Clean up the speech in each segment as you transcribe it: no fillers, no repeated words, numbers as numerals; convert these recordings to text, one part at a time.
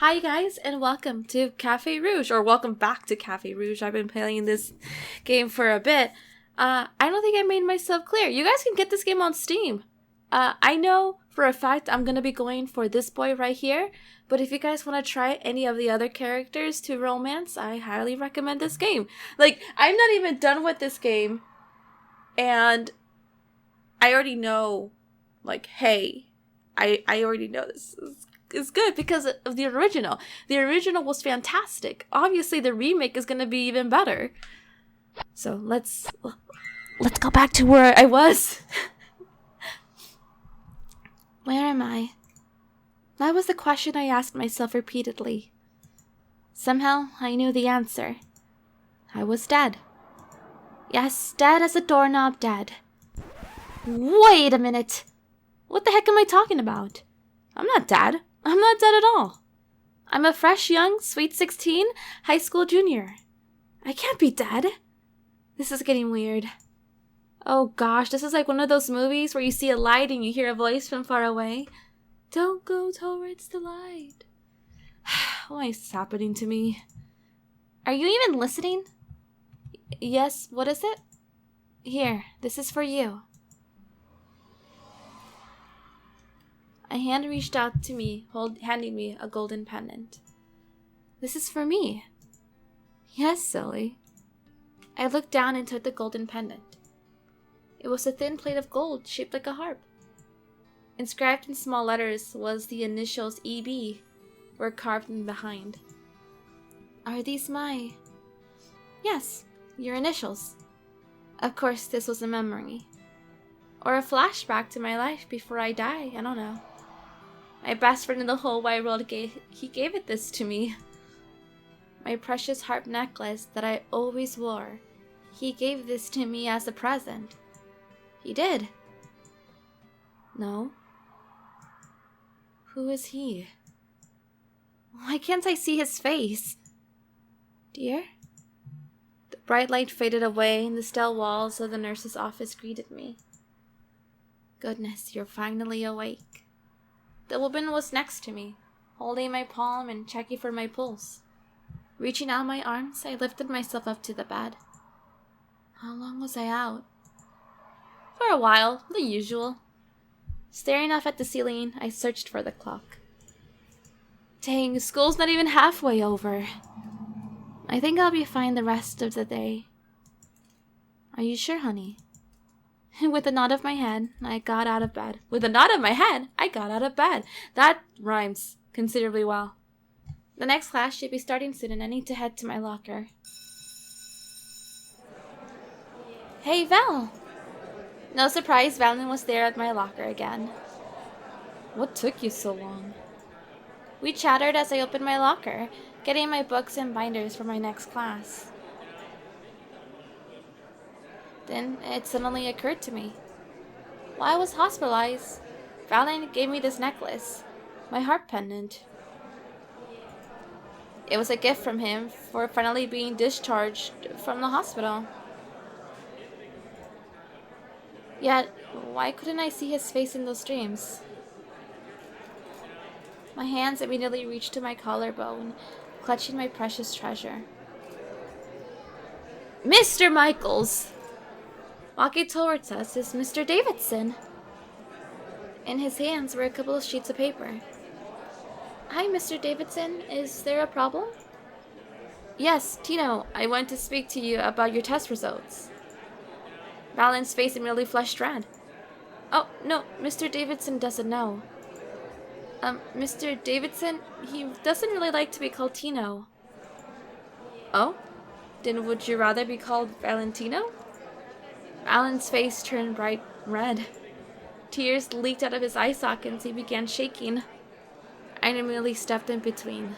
Hi guys, and welcome to Cafe Rouge, or welcome back to Cafe Rouge. I've been playing this game for a bit. I don't think I made myself clear. You guys can get this game on Steam. I know for a fact I'm gonna be going for this boy right here, but if you guys want to try any of the other characters to romance, I highly recommend this game. Like, I'm not even done with this game, and I already know, like, hey, I already know this is good because of the original. The original was fantastic. Obviously, the remake is going to be even better. So let's go back to where I was. Where am I? That was the question I asked myself repeatedly. Somehow, I knew the answer. I was dead. Yes, dead as a doorknob dead. Wait a minute. What the heck am I talking about? I'm not dead. I'm not dead at all. I'm a fresh, young, sweet 16 high school junior. I can't be dead. This is getting weird. Oh gosh, this is like one of those movies where you see a light and you hear a voice from far away. Don't go towards the light. Why is this happening to me? Are you even listening? Yes, what is it? Here, this is for you. A hand reached out to me, handing me a golden pendant. This is for me. Yes, silly. I looked down and took the golden pendant. It was a thin plate of gold shaped like a harp. Inscribed in small letters was the initials EB, were carved in behind. Are these my... Yes, your initials. Of course, this was a memory. Or a flashback to my life before I die, I don't know. My best friend in the whole wide world gave it this to me. My precious harp necklace that I always wore. He gave this to me as a present. He did. No. Who is he? Why can't I see his face? Dear? The bright light faded away and the still walls of the nurse's office greeted me. Goodness, you're finally awake. The woman was next to me, holding my palm and checking for my pulse. Reaching out my arms, I lifted myself up to the bed. How long was I out? For a while, the usual. Staring off at the ceiling, I searched for the clock. Dang, school's not even halfway over. I think I'll be fine the rest of the day. Are you sure, honey? With a nod of my head, I got out of bed. With a nod of my head, I got out of bed. That rhymes considerably well. The next class should be starting soon and I need to head to my locker. Hey, Val! No surprise, Valen was there at my locker again. What took you so long? We chattered as I opened my locker, getting my books and binders for my next class. Then it suddenly occurred to me. While I was hospitalized, Valen gave me this necklace, my harp pendant. It was a gift from him for finally being discharged from the hospital. Yet, why couldn't I see his face in those dreams? My hands immediately reached to my collarbone, clutching my precious treasure. Mr. Michaels! Walking towards us is Mr. Davidson. In his hands were a couple of sheets of paper. Hi, Mr. Davidson. Is there a problem? Yes, Tino, I want to speak to you about your test results. Valen's face immediately flushed red. Oh, no, Mr. Davidson doesn't know. Mr. Davidson, he doesn't really like to be called Tino. Oh? Then would you rather be called Valentino? Alan's face turned bright red. Tears leaked out of his eye sockets. He began shaking. I immediately stepped in between.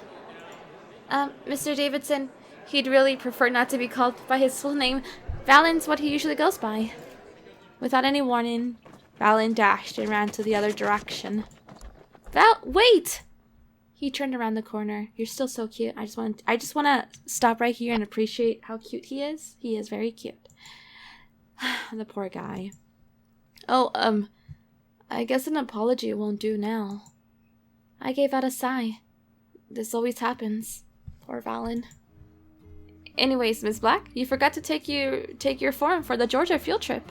Mr. Davidson, he'd really prefer not to be called by his full name. Valen's what he usually goes by. Without any warning, Valen dashed and ran to the other direction. Wait! He turned around the corner. You're still so cute. I just want to stop right here and appreciate how cute he is. He is very cute. The poor guy. Oh, I guess an apology won't do now. I gave out a sigh. This always happens. Poor Valen. Anyways, Miss Black, you forgot to take your form for the Georgia field trip.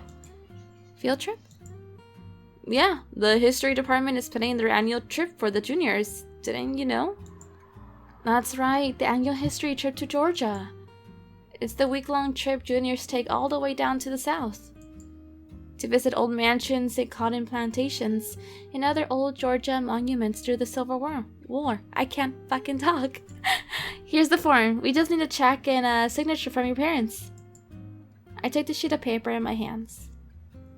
Field trip? Yeah, the history department is planning their annual trip for the juniors. Didn't you know? That's right, the annual history trip to Georgia. It's the week-long trip juniors take all the way down to the south to visit old mansions and cotton plantations and other old Georgia monuments through the Civil War. I can't fucking talk. Here's the form. We just need a check and a signature from your parents. I took the sheet of paper in my hands.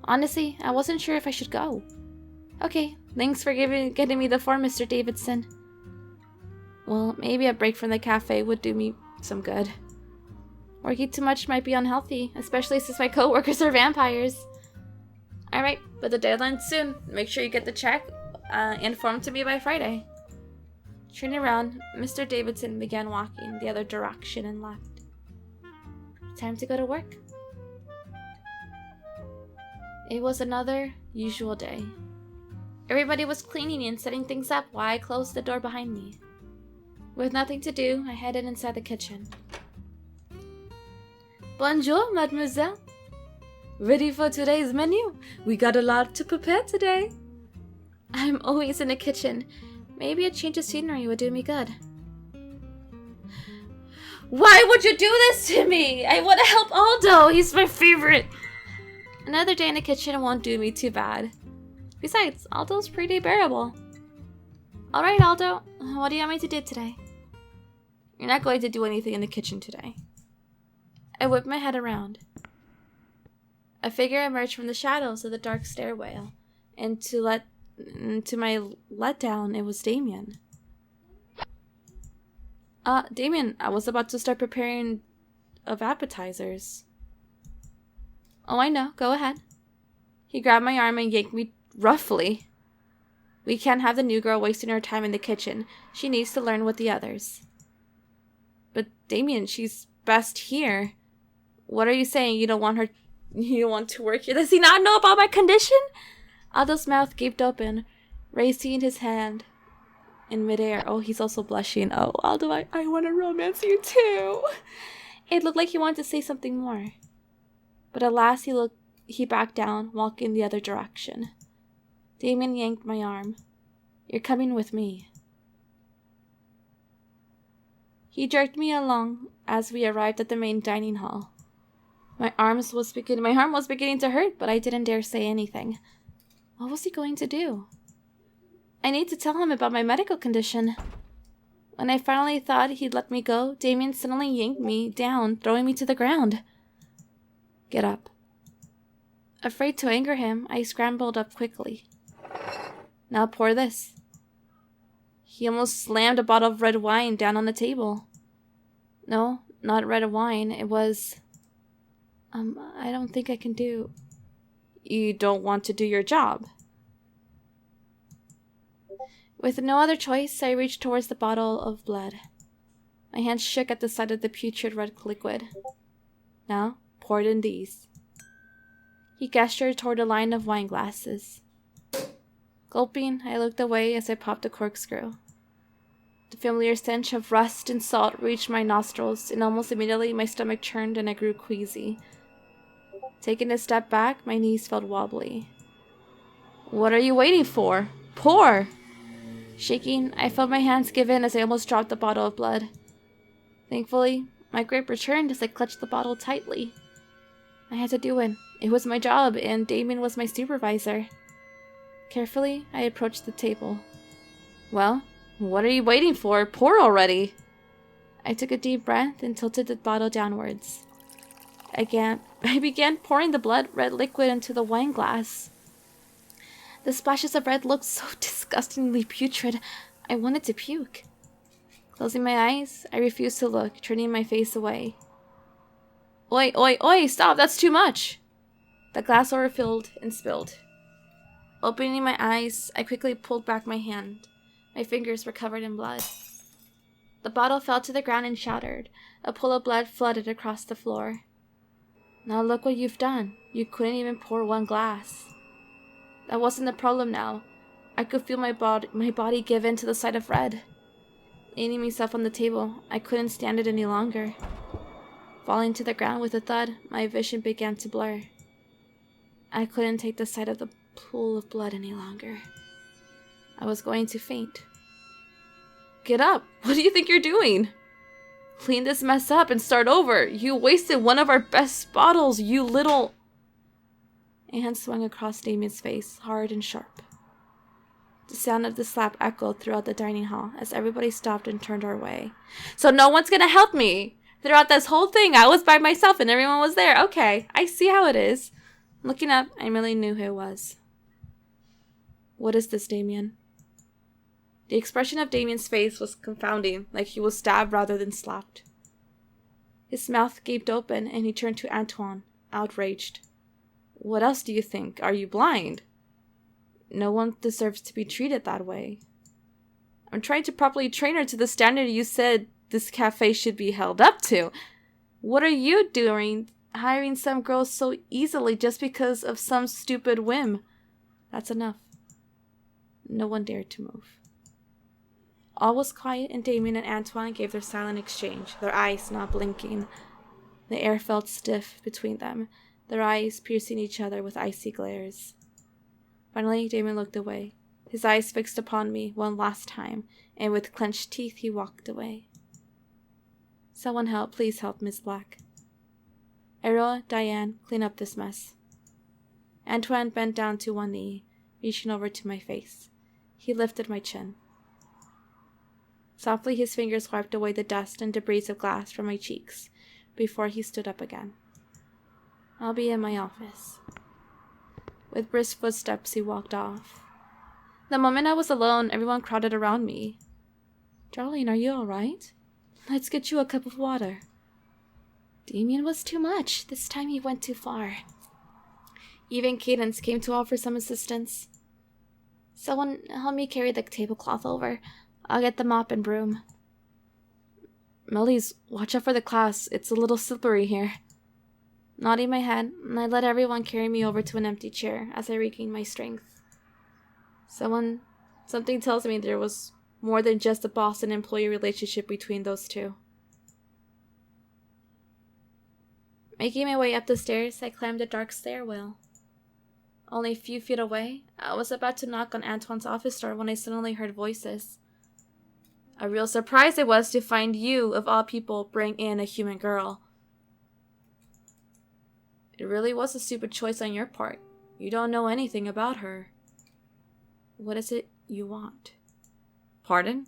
Honestly, I wasn't sure if I should go. Okay, thanks for getting me the form, Mr. Davidson. Well, maybe a break from the cafe would do me some good. Working too much might be unhealthy, especially since my coworkers are vampires. Alright, but the deadline's soon. Make sure you get the check and form to me by Friday. Turning around, Mr. Davidson began walking the other direction and left. Time to go to work. It was another usual day. Everybody was cleaning and setting things up while I closed the door behind me. With nothing to do, I headed inside the kitchen. Bonjour, mademoiselle. Ready for today's menu? We got a lot to prepare today. I'm always in the kitchen. Maybe a change of scenery would do me good. Why would you do this to me? I want to help Aldo. He's my favorite. Another day in the kitchen won't do me too bad. Besides, Aldo's pretty bearable. Alright, Aldo. What do you want me to do today? You're not going to do anything in the kitchen today. I whipped my head around. A figure emerged from the shadows of the dark stairway, and to my letdown, it was Damien. Damien, I was about to start preparing of appetizers. Oh, I know. Go ahead. He grabbed my arm and yanked me roughly. We can't have the new girl wasting her time in the kitchen. She needs to learn with the others. But Damien, she's best here. What are you saying? You don't want to work here? Does he not know about my condition? Aldo's mouth gaped open, raising his hand in midair. Oh, he's also blushing. Oh, Aldo, I want to romance you too. It looked like he wanted to say something more. But alas, he backed down, walking the other direction. Damien yanked my arm. You're coming with me. He jerked me along as we arrived at the main dining hall. My arm was beginning to hurt, but I didn't dare say anything. What was he going to do? I need to tell him about my medical condition. When I finally thought he'd let me go, Damien suddenly yanked me down, throwing me to the ground. Get up. Afraid to anger him, I scrambled up quickly. Now pour this. He almost slammed a bottle of red wine down on the table. No, not red wine. It was... I don't think I can do... You don't want to do your job? With no other choice, I reached towards the bottle of blood. My hands shook at the sight of the putrid red liquid. Now, pour it in these. He gestured toward a line of wine glasses. Gulping, I looked away as I popped a corkscrew. The familiar stench of rust and salt reached my nostrils, and almost immediately my stomach churned and I grew queasy. Taking a step back, my knees felt wobbly. What are you waiting for? Pour! Shaking, I felt my hands give in as I almost dropped the bottle of blood. Thankfully, my grip returned as I clutched the bottle tightly. I had to do it. It was my job, and Damien was my supervisor. Carefully, I approached the table. Well, what are you waiting for? Pour already! I took a deep breath and tilted the bottle downwards. I began pouring the blood-red liquid into the wine glass. The splashes of red looked so disgustingly putrid, I wanted to puke. Closing my eyes, I refused to look, turning my face away. Oi, oi, oi, stop, that's too much! The glass overfilled and spilled. Opening my eyes, I quickly pulled back my hand. My fingers were covered in blood. The bottle fell to the ground and shattered. A pool of blood flooded across the floor. Now look what you've done. You couldn't even pour one glass. That wasn't the problem now. I could feel my body give in to the sight of red. Leaning myself on the table, I couldn't stand it any longer. Falling to the ground with a thud, my vision began to blur. I couldn't take the sight of the pool of blood any longer. I was going to faint. Get up! What do you think you're doing? Clean this mess up and start over. You wasted one of our best bottles, you little... A hand swung across Damien's face, hard and sharp. The sound of the slap echoed throughout the dining hall as everybody stopped and turned our way. So no one's gonna help me! Throughout this whole thing, I was by myself and everyone was there. Okay, I see how it is. Looking up, I really knew who it was. What is this, Damien? The expression of Damien's face was confounding, like he was stabbed rather than slapped. His mouth gaped open and he turned to Antoine, outraged. What else do you think? Are you blind? No one deserves to be treated that way. I'm trying to properly train her to the standard you said this cafe should be held up to. What are you doing, hiring some girl so easily just because of some stupid whim? That's enough. No one dared to move. All was quiet and Damien and Antoine gave their silent exchange, their eyes not blinking. The air felt stiff between them, their eyes piercing each other with icy glares. Finally, Damien looked away, his eyes fixed upon me one last time, and with clenched teeth he walked away. Someone help, please help, Miss Black. Aroa, Diane, clean up this mess. Antoine bent down to one knee, reaching over to my face. He lifted my chin. Softly his fingers wiped away the dust and debris of glass from my cheeks before he stood up again. I'll be in my office. With brisk footsteps he walked off. The moment I was alone, everyone crowded around me. Darling, are you all right? Let's get you a cup of water. Damien was too much. This time he went too far. Even Cadence came to offer some assistance. Someone help me carry the tablecloth over. I'll get the mop and broom. MeliZ, watch out for the class. It's a little slippery here. Nodding my head, I let everyone carry me over to an empty chair as I regained my strength. Something tells me there was more than just a boss and employee relationship between those two. Making my way up the stairs, I climbed a dark stairwell. Only a few feet away, I was about to knock on Antoine's office door when I suddenly heard voices. A real surprise it was to find you, of all people, bring in a human girl. It really was a stupid choice on your part. You don't know anything about her. What is it you want? Pardon?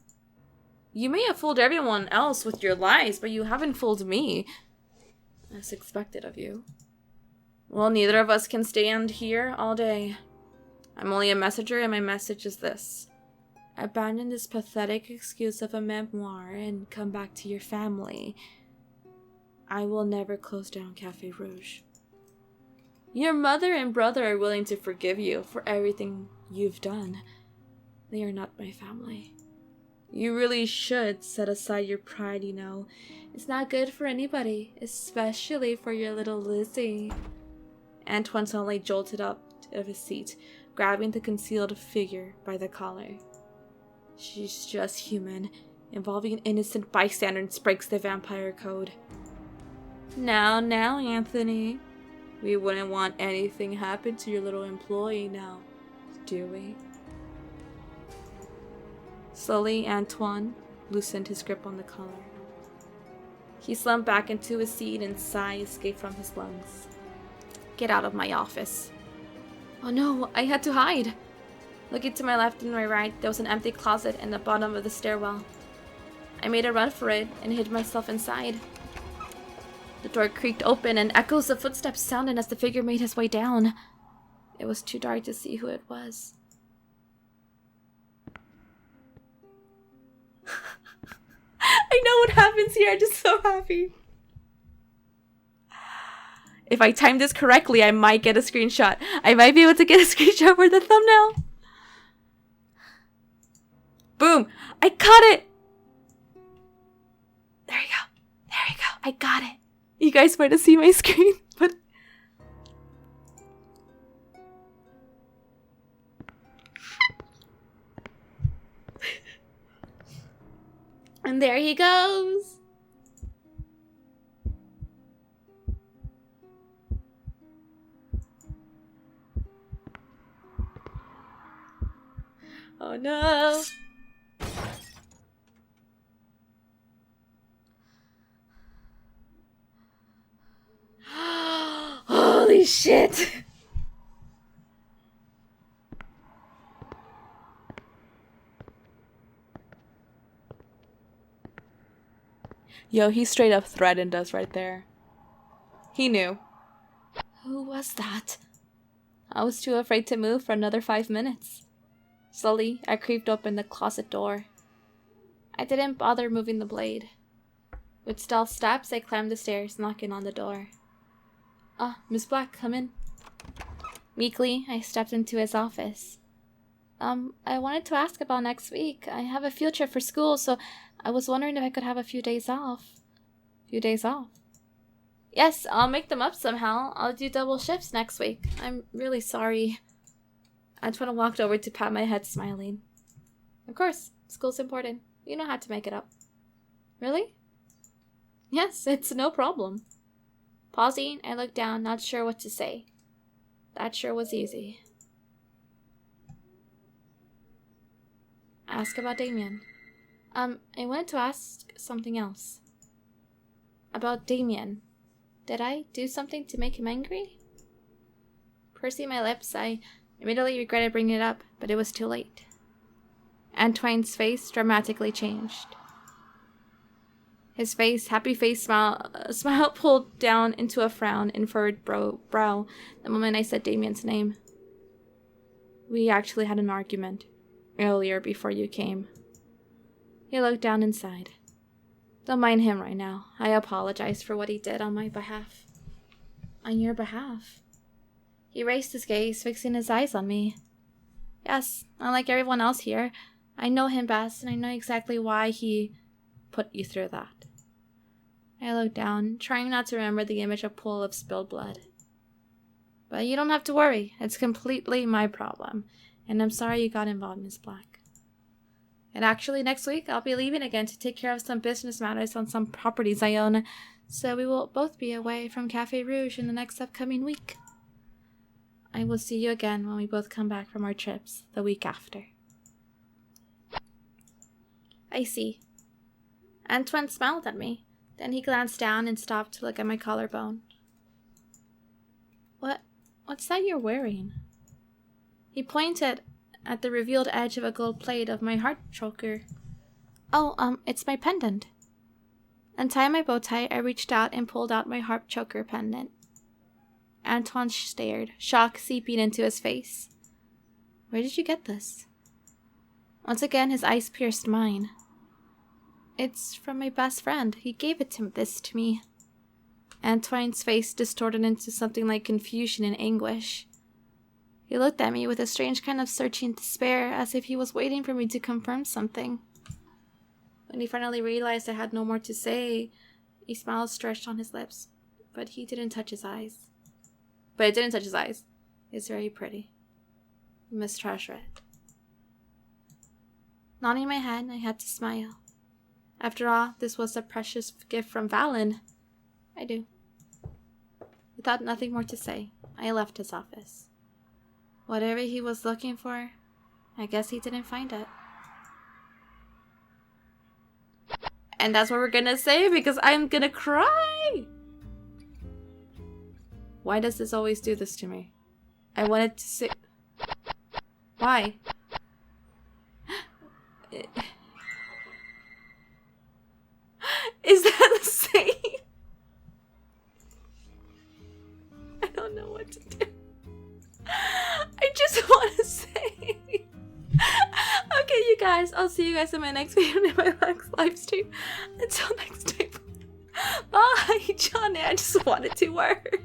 You may have fooled everyone else with your lies, but you haven't fooled me. As expected of you. Well, neither of us can stand here all day. I'm only a messenger, and my message is this. Abandon this pathetic excuse of a memoir and come back to your family. I will never close down Café Rouge. Your mother and brother are willing to forgive you for everything you've done. They are not my family. You really should set aside your pride, you know. It's not good for anybody, especially for your little Lizzie. Antoine suddenly jolted up of his seat, grabbing the concealed figure by the collar. She's just human. Involving an innocent bystander breaks the vampire code. Now, Anthony. We wouldn't want anything happen to your little employee now, do we? Slowly, Antoine loosened his grip on the collar. He slumped back into his seat and a sigh escaped from his lungs. Get out of my office. Oh no, I had to hide. Looking to my left and my right, there was an empty closet in the bottom of the stairwell. I made a run for it and hid myself inside. The door creaked open and echoes of footsteps sounded as the figure made his way down. It was too dark to see who it was. I know what happens here. I'm just so happy. If I time this correctly, I might get a screenshot. I might be able to get a screenshot for the thumbnail. Boom! I caught it! There you go. There you go. I got it. You guys might have seen my screen, but... And there he goes. Oh no. Holy shit. Yo, he straight up threatened us right there. He knew. Who was that? I was too afraid to move for another 5 minutes. Slowly, I creeped open the closet door. I didn't bother moving the blade. With stealth steps, I climbed the stairs, knocking on the door. Miss Black, come in. Meekly, I stepped into his office. I wanted to ask about next week. I have a field trip for school, so I was wondering if I could have a few days off. Yes, I'll make them up somehow. I'll do double shifts next week. I'm really sorry. Antoine walked over to pat my head, smiling. Of course, school's important. You know how to make it up. Really? Yes, it's no problem. Pausing, I looked down, not sure what to say. That sure was easy. Ask about Damien. I wanted to ask something else. About Damien. Did I do something to make him angry? Pursing my lips, I immediately regretted bringing it up, but it was too late. Antoine's face dramatically changed. His happy face smile pulled down into a frown and furrowed brow the moment I said Damien's name. We actually had an argument earlier before you came. He looked down and sighed. Don't mind him right now. I apologize for what he did on my behalf. On your behalf? He raised his gaze, fixing his eyes on me. Yes, unlike everyone else here, I know him best, and I know exactly why he put you through that. I looked down, trying not to remember the image of pool of spilled blood. But you don't have to worry. It's completely my problem, and I'm sorry you got involved, Miss Black. And actually, next week, I'll be leaving again to take care of some business matters on some properties I own, so we will both be away from Café Rouge in the next upcoming week. I will see you again when we both come back from our trips the week after. I see. Antoine smiled at me. Then he glanced down and stopped to look at my collarbone. What's that you're wearing? He pointed at the revealed edge of a gold plate of my heart choker. Oh, it's my pendant. Untying my bow tie, I reached out and pulled out my harp choker pendant. Antoine stared, shock seeping into his face. Where did you get this? Once again, his eyes pierced mine. It's from my best friend. He gave this to me. Antoine's face distorted into something like confusion and anguish. He looked at me with a strange kind of searching despair, as if he was waiting for me to confirm something. When he finally realized I had no more to say, a smile stretched on his lips, but it didn't touch his eyes. It's very pretty. You must treasure it. Nodding my head, I had to smile. After all, this was a precious gift from Valen. I do. Without nothing more to say, I left his office. Whatever he was looking for, I guess he didn't find it. And that's what we're gonna say, because I'm gonna cry! Why does this always do this to me? I wanted to say... Why? Is that the same? I don't know what to do. I just want to say... Okay, you guys, I'll see you guys in my next video in my next live stream. Until next time. Bye, Johnny. I just wanted to work.